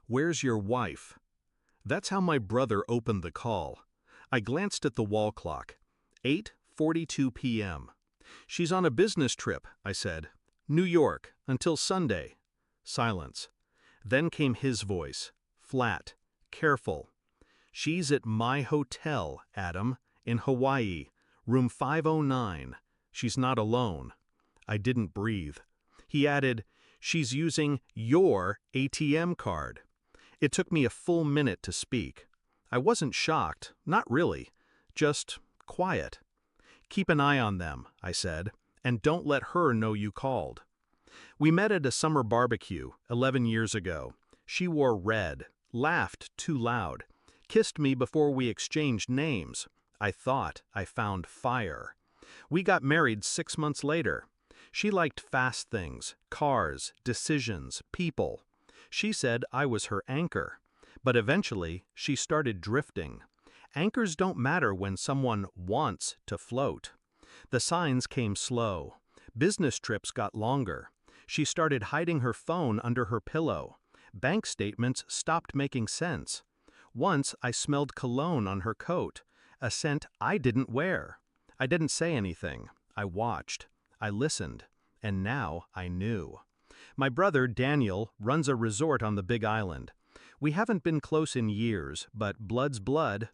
"Where's your wife?" That's how my brother opened the call. I glanced at the wall clock. 8:42 p.m. "She's on a business trip," I said. "New York, until Sunday." Silence. Then came his voice, flat, careful. "She's at my hotel, Adam, in Hawaii, room 509. She's not alone." I didn't breathe. He added, "She's using your ATM card." It took me a full minute to speak. I wasn't shocked, not really, just quiet. "Keep an eye on them," I said, "and don't let her know you called." We met at a summer barbecue 11 years ago. She wore red, laughed too loud, kissed me before we exchanged names. I thought I found fire. We got married 6 months later. She liked fast things, cars, decisions, people. She said I was her anchor. But eventually, she started drifting. Anchors don't matter when someone wants to float. The signs came slow. Business trips got longer. She started hiding her phone under her pillow. Bank statements stopped making sense. Once I smelled cologne on her coat, a scent I didn't wear. I didn't say anything. I watched. I listened. And now I knew. My brother, Daniel, runs a resort on the Big Island. We haven't been close in years, but blood's blood.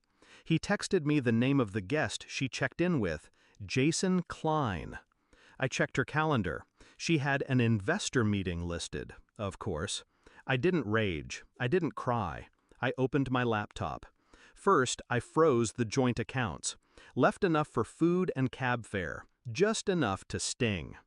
He texted me the name of the guest she checked in with, Jason Klein. I checked her calendar. She had an investor meeting listed, of course. I didn't rage. I didn't cry. I opened my laptop. First, I froze the joint accounts. Left enough for food and cab fare, just enough to sting.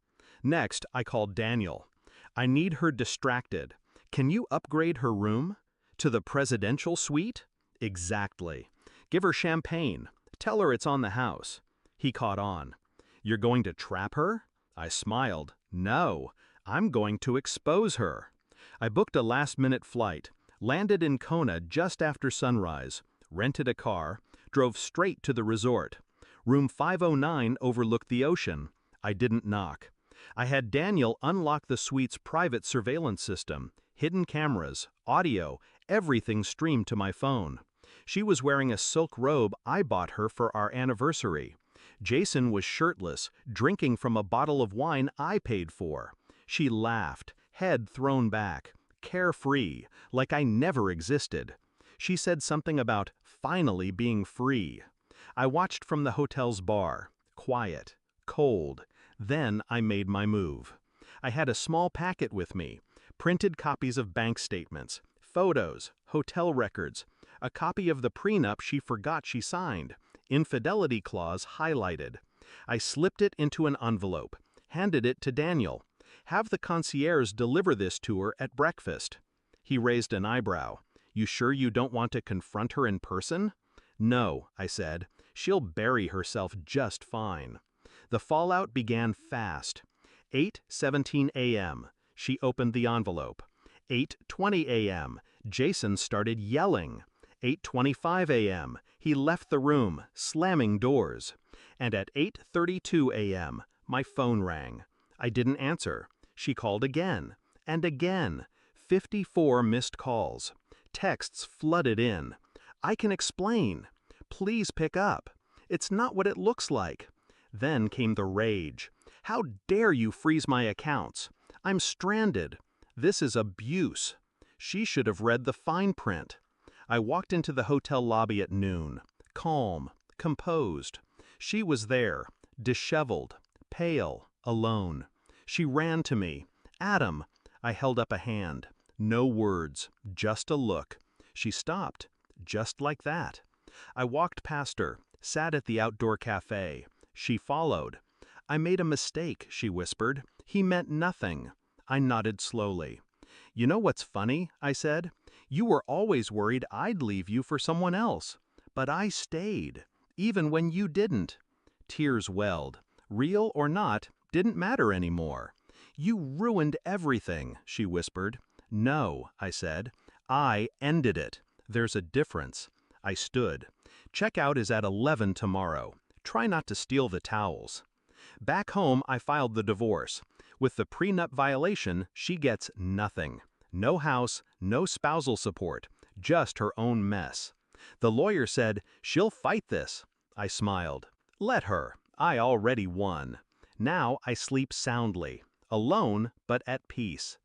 Next, I called Daniel. "I need her distracted. Can you upgrade her room? To the presidential suite?" "Exactly. Give her champagne. Tell her it's on the house." He caught on. "You're going to trap her?" I smiled. "No, I'm going to expose her." I booked a last-minute flight, landed in Kona just after sunrise, rented a car, drove straight to the resort. Room 509 overlooked the ocean. I didn't knock. I had Daniel unlock the suite's private surveillance system, hidden cameras, audio, everything streamed to my phone. She was wearing a silk robe I bought her for our anniversary. Jason was shirtless, drinking from a bottle of wine I paid for. She laughed, head thrown back, carefree, like I never existed. She said something about finally being free. I watched from the hotel's bar, quiet, cold. Then I made my move. I had a small packet with me, printed copies of bank statements, photos, hotel records, a copy of the prenup she forgot she signed, infidelity clause highlighted. I slipped it into an envelope, handed it to Daniel. "Have the concierge deliver this to her at breakfast." He raised an eyebrow. "You sure you don't want to confront her in person?" "No," I said. "She'll bury herself just fine." The fallout began fast. 8:17 a.m. She opened the envelope. 8:20 a.m. Jason started yelling. 8:25 a.m. He left the room, slamming doors. And at 8:32 a.m., my phone rang. I didn't answer. She called again. And again. 54 missed calls. Texts flooded in. "I can explain. Please pick up. It's not what it looks like." Then came the rage. "How dare you freeze my accounts? I'm stranded. This is abuse." She should have read the fine print. I walked into the hotel lobby at noon, calm, composed. She was there, disheveled, pale, alone. She ran to me. "Adam." I held up a hand. No words, just a look. She stopped, just like that. I walked past her, sat at the outdoor cafe. She followed. "I made a mistake," she whispered. "He meant nothing." I nodded slowly. "You know what's funny?" I said. "You were always worried I'd leave you for someone else. But I stayed, even when you didn't." Tears welled. Real or not, didn't matter anymore. "You ruined everything," she whispered. "No," I said. "I ended it. There's a difference." I stood. "Checkout is at 11 tomorrow. Try not to steal the towels." Back home, I filed the divorce. With the prenup violation, she gets nothing. No house, no spousal support, just her own mess. The lawyer said, "She'll fight this." I smiled. Let her. I already won. Now I sleep soundly, alone but at peace.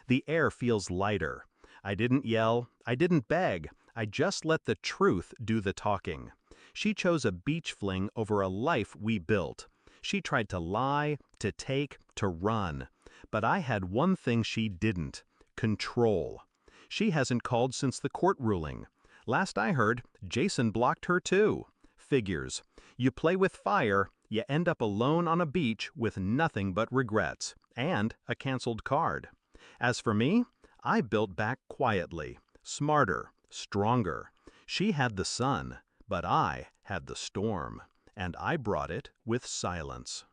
The air feels lighter. I didn't yell, I didn't beg, I just let the truth do the talking. She chose a beach fling over a life we built. She tried to lie, to take, to run. But I had one thing she didn't: control. She hasn't called since the court ruling. Last I heard, Jason blocked her too. Figures. You play with fire, you end up alone on a beach with nothing but regrets, and a canceled card. As for me, I built back quietly, smarter, stronger. She had the sun, but I had the storm, and I brought it with silence.